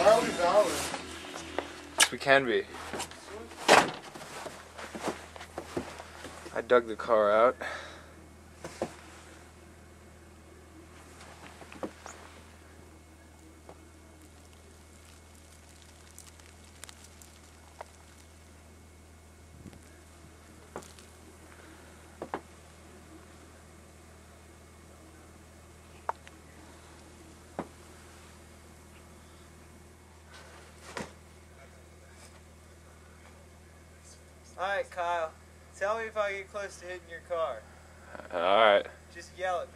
Why are we valid? We can be. I dug the car out. Alright, Kyle. Tell me if I get close to hitting your car. Alright. Just yell at me.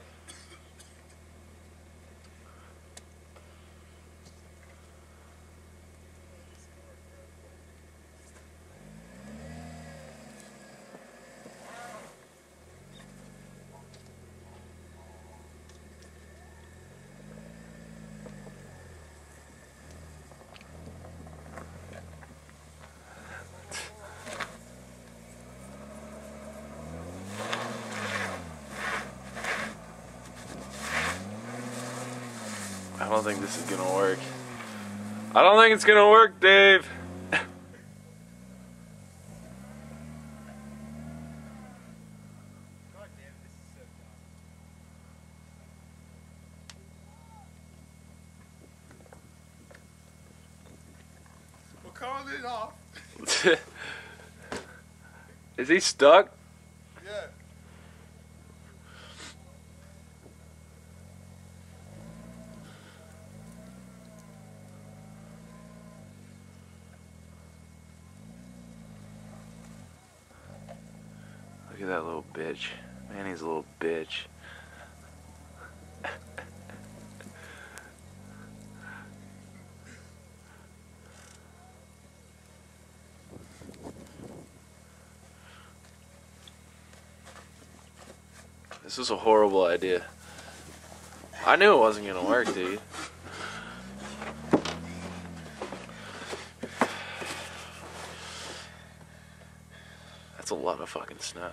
I don't think this is gonna work. I don't think it's gonna work, Dave. God damn, this is so dumb. We're calling it off. Is he stuck? Yeah. Look at that little bitch. Man, he's a little bitch. This is a horrible idea. I knew it wasn't gonna work, dude. That's a lot of fucking snow.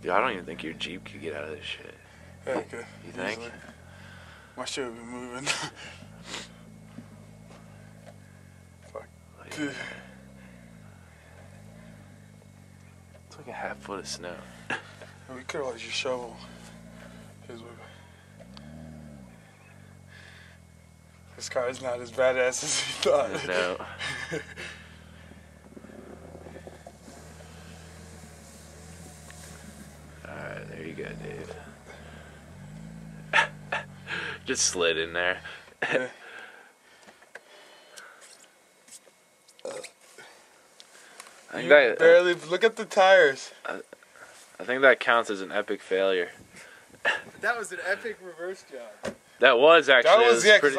Dude, I don't even think your Jeep could get out of this shit. Yeah, it could. You think? Easily. My shit would be moving. Fuck. Like, it's like a half foot of snow. We could always just shovel. This car is not as badass as he thought. No. Alright, there you go, Dave. Just slid in there. Yeah. I think that barely look at the tires. I think that counts as an epic failure. That was an epic reverse job. That was actually. That was, yeah, pretty.